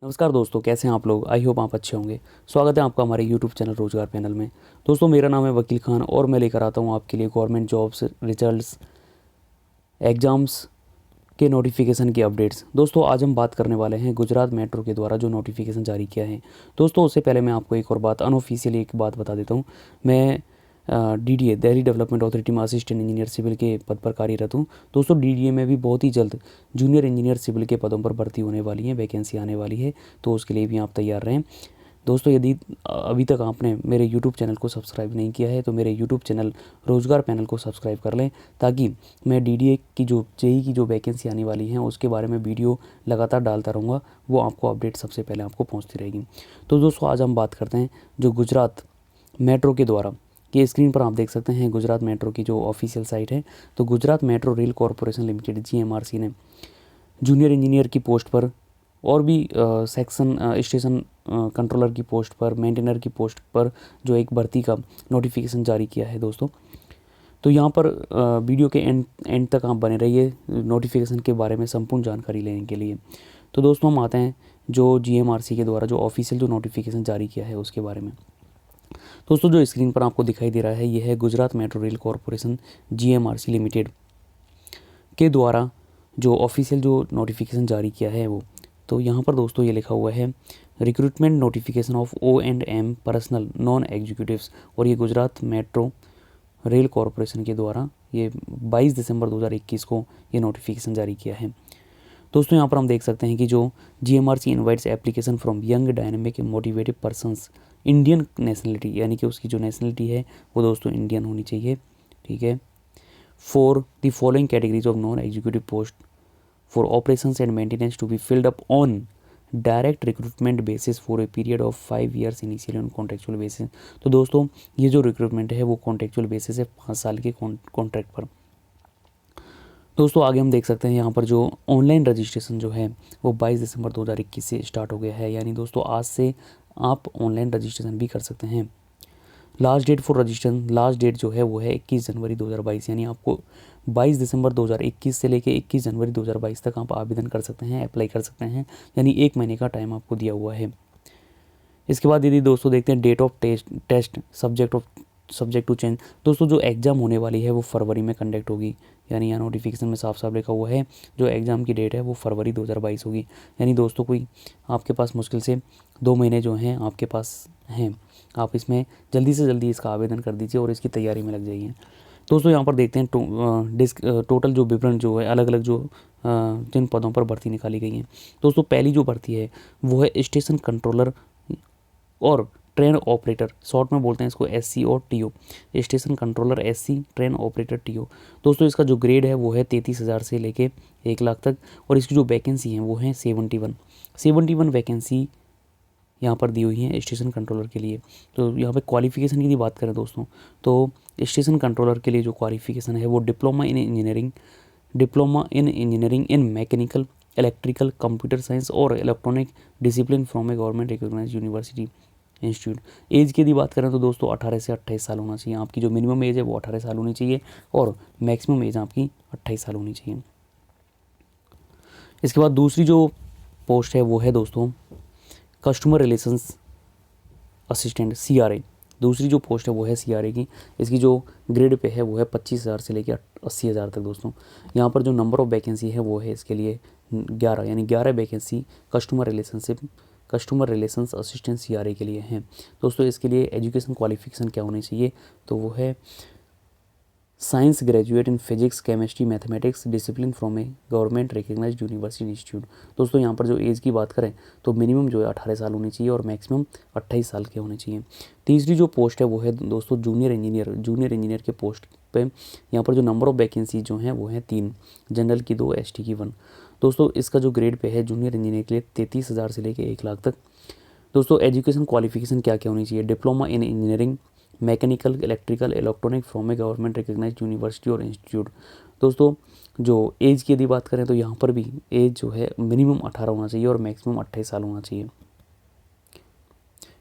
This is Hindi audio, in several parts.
नमस्कार दोस्तों, कैसे हैं आप लोग। आई होप आप अच्छे होंगे। स्वागत है आपका हमारे यूट्यूब चैनल रोजगार पैनल में। दोस्तों, मेरा नाम है वकील खान और मैं लेकर आता हूं आपके लिए गवर्नमेंट जॉब्स, रिजल्ट्स, एग्ज़ाम्स के नोटिफिकेशन की अपडेट्स। दोस्तों, आज हम बात करने वाले हैं गुजरात मेट्रो के द्वारा जो नोटिफिकेशन जारी किया है। दोस्तों, उससे पहले मैं आपको एक और बात, अनऑफिशियली एक बात बता देता हूँ। मैं DDA दिल्ली डेवलपमेंट अथॉरिटी में असिस्टेंट इंजीनियर सिविल के पद पर कार्यरत हूँ। दोस्तों, DDA में भी बहुत ही जल्द जूनियर इंजीनियर सिविल के पदों पर भर्ती होने वाली है, वैकेंसी आने वाली है, तो उसके लिए भी आप तैयार रहें। दोस्तों, यदि अभी तक आपने मेरे यूट्यूब चैनल को सब्सक्राइब नहीं किया है तो मेरे यूट्यूब चैनल रोज़गार पैनल को सब्सक्राइब कर लें, ताकि मैं DDA की जो JEE की जो वैकेंसी आने वाली है उसके बारे में वीडियो लगातार डालता रहूँगा, वो आपको अपडेट सबसे पहले आपको पहुँचती रहेगी। तो दोस्तों, आज हम बात करते हैं जो गुजरात मेट्रो के द्वारा, ये स्क्रीन पर आप देख सकते हैं गुजरात मेट्रो की जो ऑफिशियल साइट है। तो Gujarat metro rail corporation limited GMRC ने जूनियर इंजीनियर की पोस्ट पर और भी सेक्शन स्टेशन कंट्रोलर की पोस्ट पर, मेंटेनर की पोस्ट पर जो एक भर्ती का नोटिफिकेशन जारी किया है दोस्तों। तो यहाँ पर वीडियो के एंड तक आप बने रहिए नोटिफिकेशन के बारे में संपूर्ण जानकारी लेने के लिए। तो दोस्तों, हम आते हैं जो GMRC के द्वारा जो ऑफिशियल जो नोटिफिकेशन जारी किया है उसके बारे में। दोस्तों, जो स्क्रीन पर आपको दिखाई दे रहा है ये है Gujarat metro rail corporation GMRC limited के द्वारा जो ऑफिशियल जो नोटिफिकेशन जारी किया है वो। तो यहाँ पर दोस्तों ये लिखा हुआ है recruitment notification of O&M personal non executives, और ये गुजरात मेट्रो रेल कॉरपोरेशन के द्वारा ये 22 दिसंबर 2021 को ये नोटिफिकेशन जारी किया है। दोस्तों, यहाँ पर हम देख सकते हैं कि जो GMRC invites application from young dynamic motivated persons Indian nationality, यानी कि उसकी जो नेशनलिटी है वो दोस्तों इंडियन होनी चाहिए, ठीक है, for the following categories of non executive post for operations and maintenance to be filled up on direct recruitment basis for a period of 5 years initially on contractual basis. तो दोस्तों, ये जो रिक्रूटमेंट है वो कॉन्ट्रेक्चुअल बेसिस है 5 साल के कॉन्ट्रैक्ट पर। दोस्तों, आगे हम देख सकते हैं यहाँ पर जो ऑनलाइन रजिस्ट्रेशन जो है वो 22 दिसंबर 2021 से स्टार्ट हो गया है, यानी दोस्तों आज से आप ऑनलाइन रजिस्ट्रेशन भी कर सकते हैं। Last date for registration, last date जो है वो है 21 जनवरी 2022, यानी आपको 22 दिसंबर 2021 से लेकर 21 जनवरी 2022 तक आप आवेदन कर सकते हैं, अप्लाई कर सकते हैं, यानी 1 महीने का टाइम आपको दिया हुआ है। इसके बाद यदि दोस्तों देखते हैं date of test subject to change. दोस्तों, जो एग्ज़ाम होने वाली है वो फरवरी में कंडक्ट होगी, यानी यहाँ नोटिफिकेशन में साफ साफ लिखा हुआ है जो एग्ज़ाम की डेट है वो फरवरी 2022 होगी। यानी दोस्तों, कोई आपके पास मुश्किल से 2 महीने जो हैं आपके पास हैं, आप इसमें जल्दी से जल्दी इसका आवेदन कर दीजिए और इसकी तैयारी में लग जाइए। दोस्तों, यहाँ पर देखते हैं टोटल जो विवरण जो है अलग अलग जो जिन पदों पर भर्ती निकाली गई हैं। दोस्तों, पहली जो भर्ती है वो है स्टेशन कंट्रोलर और ट्रेन ऑपरेटर, शॉर्ट में बोलते हैं इसको SC और TO, station controller SC, train operator TO। दोस्तों, इसका जो ग्रेड है वो है 33,000 से लेके 1 लाख तक, और इसकी जो वैकेंसी है वो है 71 वैकेंसी यहाँ पर दी हुई है स्टेशन कंट्रोलर के लिए। तो यहाँ पे क्वालिफिकेशन की बात करें दोस्तों, तो स्टेशन कंट्रोलर के लिए जो क्वालिफिकेशन है वो diploma in engineering in mechanical, electrical, computer science और electronic discipline from a government recognized university institute. Age की यदि बात करें तो दोस्तों 18 से 28 साल होना चाहिए। आपकी जो मिनिमम एज है वो 18 साल होनी चाहिए और मैक्सिमम एज आपकी 28 साल होनी चाहिए। इसके बाद दूसरी जो पोस्ट है वो है दोस्तों कस्टमर रिलेशंस असिस्टेंट CRA। दूसरी जो पोस्ट है वो है CRA की। इसकी जो ग्रेड पे है वो है 25,000 से लेकर 80,000 तक दोस्तों। यहाँ पर जो नंबर ऑफ वैकेंसी है वो है इसके लिए 11, यानी 11 vacancy customer relations assistant CRA के लिए हैं दोस्तों। इसके लिए एजुकेशन क्वालिफिकेशन क्या होनी चाहिए, तो वो है science graduate in physics, chemistry, mathematics discipline from a government recognised university institute. दोस्तों, यहाँ पर जो एज की बात करें तो मिनिमम जो है 18 साल होनी चाहिए और मैक्सिमम 28 साल के होने चाहिए। तीसरी जो पोस्ट है वो है दोस्तों जूनियर इंजीनियर के पोस्ट पे यहाँ पर जो नंबर ऑफ वैकेंसी जो हैं वो हैं 3, जनरल की 2, ST की 1। दोस्तों, इसका जो ग्रेड पे है जूनियर इंजीनियर के लिए 33,000 से लेकर 1 लाख तक। दोस्तों, एजुकेशन क्वालिफिकेशन क्या क्या होनी चाहिए, diploma in engineering mechanical, electrical, electronic from a government recognised university और इंस्टीट्यूट। दोस्तों, जो एज की यदि बात करें तो यहाँ पर भी एज जो है मिनिमम 18 होना चाहिए और मैक्सिमम 28 साल होना चाहिए।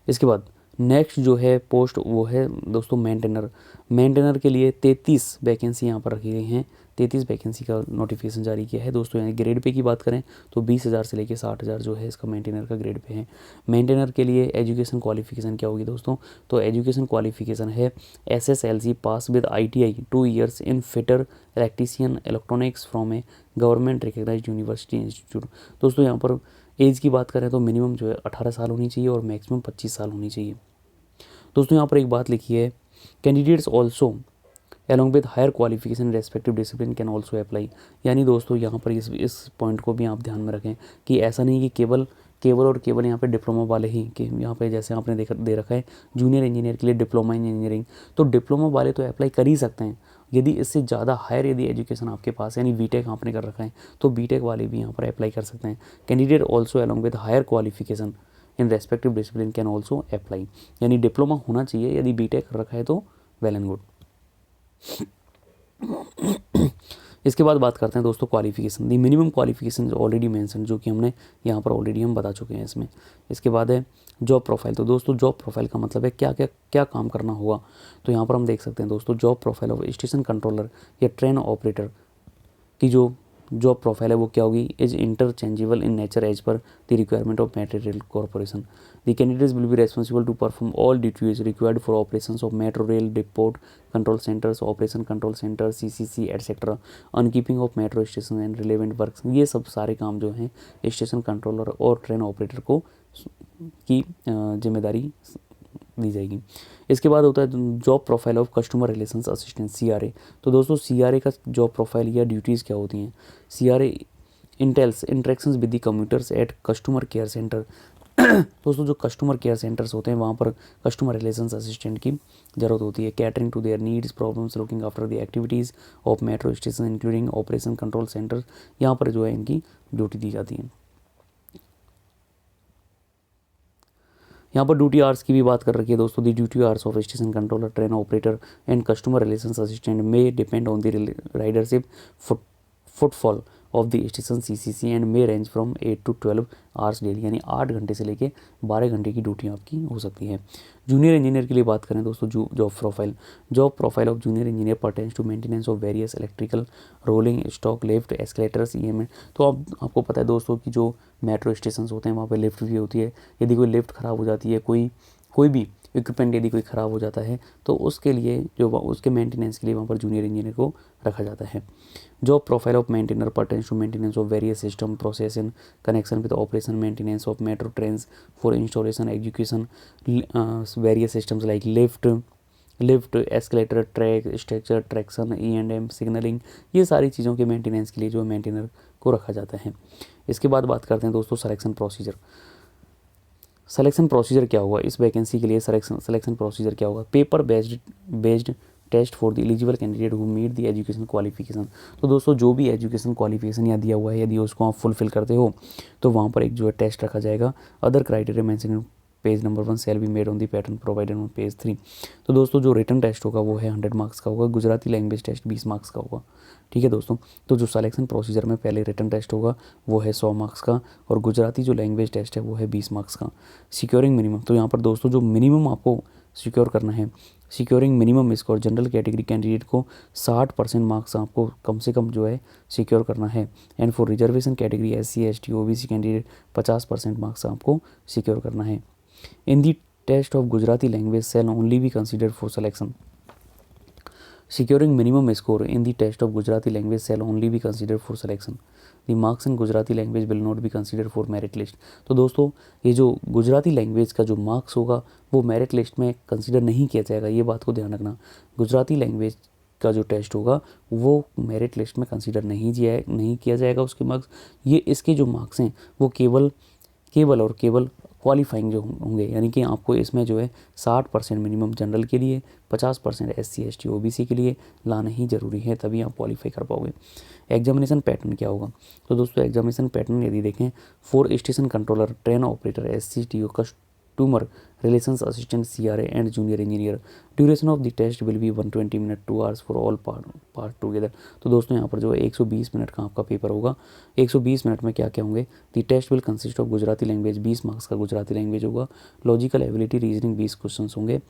इसके बाद नेक्स्ट जो है पोस्ट वो है दोस्तों मेंटेनर के लिए 33 वैकेंसी यहाँ पर रखी गई हैं, 33 वैकेंसी का नोटिफिकेशन जारी किया है दोस्तों। यानी ग्रेड पे की बात करें तो 20,000 से लेकर 60,000 जो है इसका मेंटेनर का ग्रेड पे है। मेंटेनर के लिए एजुकेशन क्वालिफिकेशन क्या होगी दोस्तों, तो एजुकेशन क्वालिफिकेशन है SSLC pass with ITI 2 years in fitter electrician electronics from a government recognised university institute. दोस्तों यहाँ पर एज की बात करें तो मिनिमम जो है 18 साल होनी चाहिए और मैक्सिमम 25 साल होनी चाहिए। दोस्तों यहाँ पर एक बात लिखी है, candidates also along with higher qualification respective discipline can also apply। यानी दोस्तों यहाँ पर इस पॉइंट को भी आप ध्यान में रखें कि ऐसा नहीं कि केवल यहाँ पे डिप्लोमा वाले ही, कि यहाँ पे जैसे आपने दे रखा है जूनियर इंजीनियर के लिए डिप्लोमा इंजीनियरिंग, तो डिप्लोमा वाले तो अप्लाई कर ही सकते हैं। यदि इससे ज़्यादा हायर यदि एजुकेशन आपके पास है, यानी बीटेक आपने कर रखा है, तो बीटेक वाले भी यहाँ पर अप्लाई कर सकते हैं। Candidate also along with higher qualification in respective discipline can also apply. यानी डिप्लोमा होना चाहिए, यदि बीटेक कर रखा है तो वेल एंड गुड। इसके बाद बात करते हैं दोस्तों क्वालिफिकेशन। दी मिनिमम क्वालिफिकेशन ऑलरेडी मेंशन, जो कि हमने यहाँ पर ऑलरेडी हम बता चुके हैं इसमें। इसके बाद है जॉब प्रोफाइल। तो दोस्तों जॉब प्रोफाइल का मतलब है क्या काम करना होगा। तो यहाँ पर हम देख सकते हैं दोस्तों job profile of station controller या ट्रेन ऑपरेटर की जो जॉब प्रोफाइल है वो क्या होगी, is interchangeable in nature as per the requirement of metro rail corporation. The candidates will be responsible to perform all duties required for operations of metro rail depot control centers, operation control center, CCC etcetera, upkeeping of metro station and relevant works. ये सब सारे काम जो हैं स्टेशन कंट्रोलर और ट्रेन ऑपरेटर को की जिम्मेदारी दी जाएगी। इसके बाद होता है job profile of customer relations assistant CRA। तो दोस्तों CRA का जॉब प्रोफाइल या ड्यूटीज़ क्या होती हैं। CRA entails interactions with the commuters at customer care centre. दोस्तों जो कस्टमर केयर सेंटर्स होते हैं वहाँ पर कस्टमर रिलेशंस असिस्टेंट की ज़रूरत होती है। Catering to their needs problems, looking after the activities of metro station including operation control centre, यहाँ पर जो है इनकी ड्यूटी दी जाती है। यहाँ पर ड्यूटी आवर्स की भी बात कर रखी है दोस्तों। The duty hours of station controller, train operator and customer relations assistant में depend on the ridership footfall of the station CCC and में range from 8 to 12 hours daily. यानी 8 घंटे से लेके 12 घंटे की ड्यूटी आपकी हो सकती है। जूनियर इंजीनियर के लिए बात करें दोस्तों job profile of junior engineer pertains to maintenance of various electrical rolling stock lift escalators EMN। तो अब आपको पता है दोस्तों कि जो मेट्रो स्टेशन होते हैं वहाँ पर लिफ्ट भी होती है। यदि कोई लिफ्ट ख़राब हो जाती है, कोई भी इक्विपमेंट यदि कोई ख़राब हो जाता है तो उसके लिए जो उसके मेंटेनेंस के लिए वहाँ पर जूनियर इंजीनियर को रखा जाता है। Job profile of maintainer pertains to maintenance of various system process in connection with operation maintenance of metro trains for installation execution various systems like lift escalator track structure traction E&M signalling. ये सारी चीज़ों के मेंटेनेंस के लिए जो मेंटेनर को रखा जाता है। इसके बाद बात करते हैं दोस्तों सिलेक्शन प्रोसीजर क्या होगा इस वैकेंसी के लिए। सिलेक्शन प्रोसीजर क्या होगा, paper based test for the eligible candidate who meet the education qualification. तो दोस्तों जो भी एजुकेशन क्वालिफिकेशन यहाँ दिया हुआ है यदि उसको आप फुलफिल करते हो तो वहाँ पर एक जो है टेस्ट रखा जाएगा। Other criteria mention in page number 1 shall be made on the pattern provided on page 3। तो दोस्तों जो रिटन टेस्ट होगा वो है 100 मार्क्स का होगा। गुजराती लैंग्वेज टेस्ट 20 मार्क्स का होगा। ठीक है दोस्तों, तो जो सिलेक्शन प्रोसीजर में पहले रिटन टेस्ट होगा वो है 100 मार्क्स का और गुजराती जो लैंग्वेज टेस्ट है वो है 20 मार्क्स का। सिक्योरिंग मिनिमम, तो यहाँ पर दोस्तों जो मिनिमम आपको सिक्योर करना है, securing minimum score general category candidate को 60% मार्क्स आपको कम से कम जो है सिक्योर करना है। And for reservation category SC ST OBC candidate 50% marks आपको सिक्योर करना है। In the test of Gujarati language shall only be considered for selection. Securing minimum score in the test of Gujarati language shall only be considered for selection. The marks in Gujarati language will not be considered for merit list. तो दोस्तों ये जो गुजराती लैंग्वेज का जो मार्क्स होगा वो मेरिट लिस्ट में कंसिडर नहीं किया जाएगा, ये बात को ध्यान रखना। गुजराती लैंग्वेज का जो टेस्ट होगा वो मेरिट लिस्ट में कंसिडर नहीं किया जाएगा उसके मार्क्स। ये इसके जो मार्क्स हैं वो केवल क्वालिफाइंग जो होंगे, यानी कि आपको इसमें जो है 60% मिनिमम जनरल के लिए, 50% SC ST OBC के लिए लाना ही ज़रूरी है, तभी आप क्वालिफाई कर पाओगे। एग्जामिनेशन पैटर्न क्या होगा, तो दोस्तों एग्जामिनेशन पैटर्न यदि देखें, 4 station controller, train operator, SCTO, customer relations assistant, CRA and junior engineer. Duration of the test will be 120 minute 2 hours for all part together. तो दोस्तों यहाँ पर जो है 120 मिनट का आपका पेपर होगा। 120 मिनट में क्या क्या होंगे, the test will consist of Gujarati language 20 marks का गुजराती लैंग्वेज होगा। लॉजिकल एबिलिटी रीजनिंग 20 क्वेश्चन होंगे।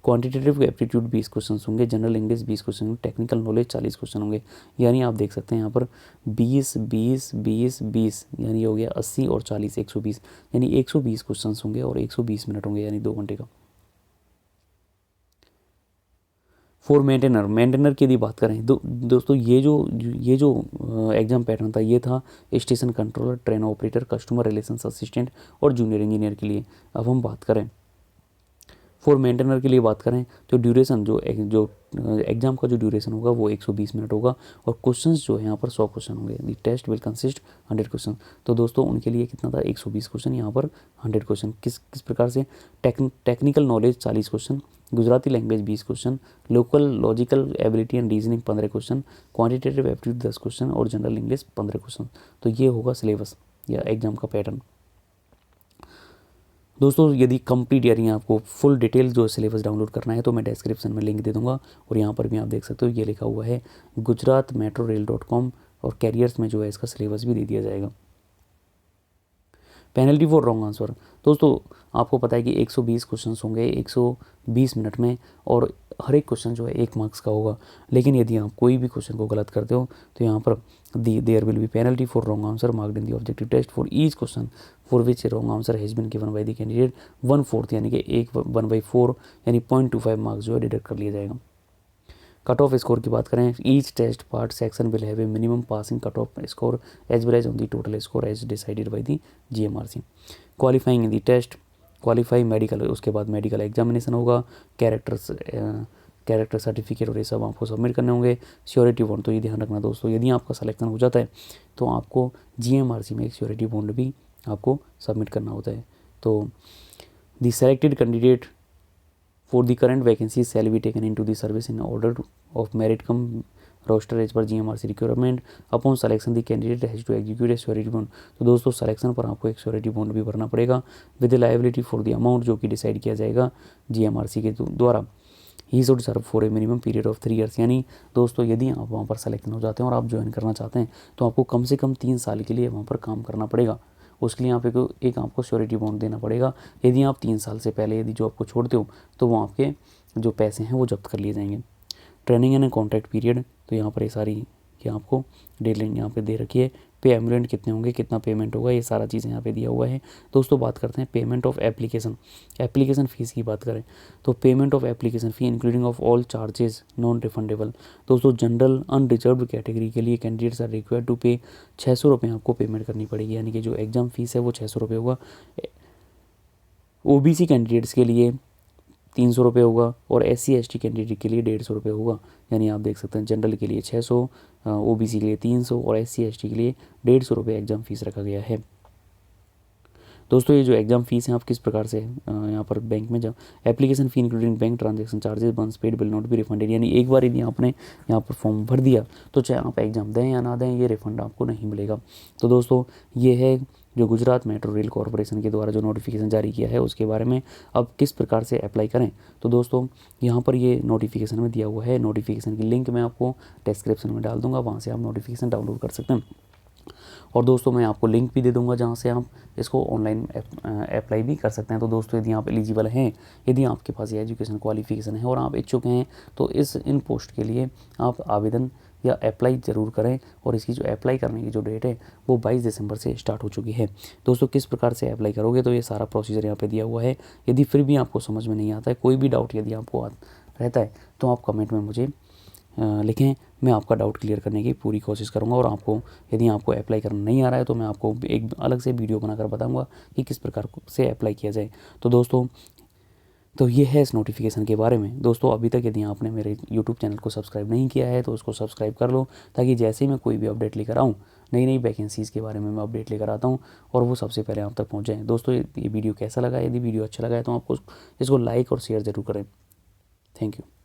क्वांटिटेटिव एप्टीट्यूड 20 क्वेश्चन होंगे, जनरल इंग्लिश 20 क्वेश्चन होंगे, टेक्निकल नॉलेज 40 क्वेश्चन होंगे। यानी आप देख सकते हैं यहाँ पर 20 20 20 20 यानी हो गया 80 और 40 120, यानी 120 क्वेश्चन होंगे और 120 मिनट होंगे, यानी 2 घंटे का। फॉर मेंटेनर की यदि बात करें दोस्तों ये जो एग्ज़ाम पैटर्न था ये था station controller, train operator, customer relations assistant और जूनियर इंजीनियर के लिए। अब हम बात करें फॉर मेंटेनर के लिए बात करें तो ड्यूरेशन जो एग्ज़ाम का जो ड्यूरेशन होगा वो 120 मिनट होगा और क्वेश्चंस जो है यहाँ पर 100 क्वेश्चन होंगे। दी टेस्ट विल कंसिस्ट 100 क्वेश्चन। तो दोस्तों उनके लिए कितना था 120 क्वेश्चन, यहाँ पर 100 क्वेश्चन। किस प्रकार से technical knowledge 40 question, Gujarati language 20 question, local logical ability and reasoning 15 question, quantitative aptitude 10 question और जनरल इंग्लिश 15 क्वेश्चन। तो ये होगा सिलेबस या एग्ज़ाम का पैटर्न। दोस्तों यदि कंप्लीट यानी आपको फुल डिटेल जो सिलेबस डाउनलोड करना है तो मैं डिस्क्रिप्शन में लिंक दे दूंगा और यहाँ पर भी आप देख सकते हो ये लिखा हुआ है gujaratmetrorail.com और कैरियर्स में जो है इसका सिलेबस भी दे दिया जाएगा। पेनल्टी फॉर रॉन्ग आंसर दोस्तों आपको पता है कि 120 क्वेश्चंस होंगे 120 मिनट में और हर एक क्वेश्चन जो है 1 मार्क्स का होगा। लेकिन यदि आप कोई भी क्वेश्चन को गलत करते हो तो यहाँ पर there will be penalty for wrong answer marked in the objective test for each question for which wrong answer has been given by the candidate 1/4 यानी कि 1/4 यानी 0.25 मार्क्स जो है डिडक्ट कर लिया जाएगा। कट ऑफ स्कोर की बात करें each test part section will have a minimum passing cut off score as well as on the total score as decided by the GMRC। Qualifying in the test qualify medical, उसके बाद मेडिकल एग्जामिनेशन होगा, कैरेक्टर सर्टिफिकेट और ये सब आपको सबमिट करने होंगे। श्योरिटी बॉन्ड तो ये ध्यान रखना दोस्तों यदि आपका सिलेक्शन हो जाता है तो आपको GMRC में एक श्योरिटी बॉन्ड भी आपको सबमिट करना होता है। तो the selected candidate for the current vacancies shall be taken into the service in order of merit cum roster as per GMRC requirement. Upon selection the candidate has to execute a surety bond। तो दोस्तों सिलेक्शन पर आपको एक surety bond भी भरना पड़ेगा with the liability for the amount जो कि डिसाइड किया जाएगा GMRC के द्वारा। He should serve for a minimum period of 3 years. यानी दोस्तों यदि आप वहाँ पर सेलेक्शन हो जाते हैं और आप ज्वाइन करना चाहते हैं तो आपको कम से कम 3 साल के लिए वहाँ पर काम करना पड़ेगा। उसके लिए यहाँ पे एक आपको श्योरिटी बॉन्ड देना पड़ेगा। यदि आप 3 साल से पहले यदि जॉब को छोड़ते हो तो वो आपके जो पैसे हैं वो जब्त कर लिए जाएंगे। ट्रेनिंग एंड कॉन्ट्रैक्ट पीरियड तो यहाँ पर ये सारी ये आपको डेडलाइन यहाँ पे दे रखी है। पे एमुलेंट कितने होंगे, कितना पेमेंट होगा, ये सारा चीज़ यहाँ पे दिया हुआ है। दोस्तों बात करते हैं पेमेंट ऑफ एप्लीकेशन फ़ीस की बात करें तो payment of application fee including of all charges non refundable. दोस्तों जनरल अनरिजर्व कैटेगरी के लिए कैंडिडेट्स आर रिक्वायर्ड टू पे 600 रुपये आपको पेमेंट करनी पड़ेगी, यानी कि जो एग्ज़ाम फ़ीस है वो 600 रुपये होगा। OBC कैंडिडेट्स के लिए 300 रुपये होगा और SC ST कैंडिडेट के लिए 150 रुपये होगा। यानी आप देख सकते हैं जनरल के लिए 600, OBC के लिए 300 और SC ST के लिए 150 रुपये एग्ज़ाम फ़ीस रखा गया है। दोस्तों ये जो एग्ज़ाम फ़ीस है आप किस प्रकार से यहाँ पर बैंक में जाओ application fee including bank transaction charges once paid will not be refunded. यानी एक बार यदि आपने यहाँ पर फॉर्म भर दिया तो चाहे आप एग्ज़ाम दें या ना दें ये रिफ़ंड आपको नहीं मिलेगा। तो दोस्तों ये है जो गुजरात मेट्रो रेल कॉरपोरेशन के द्वारा जो नोटिफिकेशन जारी किया है उसके बारे में। अब किस प्रकार से अप्लाई करें तो दोस्तों यहाँ पर ये नोटिफिकेशन में दिया हुआ है। नोटिफिकेशन की लिंक मैं आपको डिस्क्रिप्शन में डाल दूँगा, वहाँ से आप नोटिफिकेशन डाउनलोड कर सकते हैं। और दोस्तों मैं आपको लिंक भी दे दूंगा जहाँ से आप इसको ऑनलाइन अप्लाई भी कर सकते हैं। तो दोस्तों यदि आप एलिजिबल हैं, यदि आपके पास ये एजुकेशन क्वालिफिकेशन है और आप इच्छुक हैं तो इन पोस्ट के लिए आप आवेदन या अप्लाई ज़रूर करें। और इसकी जो अप्लाई करने की जो डेट है वो 22 दिसंबर से स्टार्ट हो चुकी है। दोस्तों किस प्रकार से अप्लाई करोगे तो ये सारा प्रोसीजर यहाँ पे दिया हुआ है। यदि फिर भी आपको समझ में नहीं आता है, कोई भी डाउट यदि आपको रहता है तो आप कमेंट में मुझे लिखें, मैं आपका डाउट क्लियर करने की पूरी कोशिश करूंगा। और आपको यदि आपको अप्लाई करना नहीं आ रहा है तो मैं आपको एक अलग से वीडियो बनाकर बताऊंगा कि किस प्रकार से अप्लाई किया जाए। तो दोस्तों तो ये है इस नोटिफिकेशन के बारे में। दोस्तों अभी तक यदि आपने मेरे YouTube चैनल को सब्सक्राइब नहीं किया है तो उसको सब्सक्राइब कर लो, ताकि जैसे ही मैं कोई भी अपडेट लेकर आऊँ, नई वैकेंसीज़ के बारे में मैं अपडेट लेकर आता हूँ और वो सबसे पहले आप तक पहुँच जाएँ। दोस्तों ये वीडियो कैसा लगा, यदि वीडियो अच्छा लगा है तो आपको इसको लाइक और शेयर ज़रूर करें। Thank you.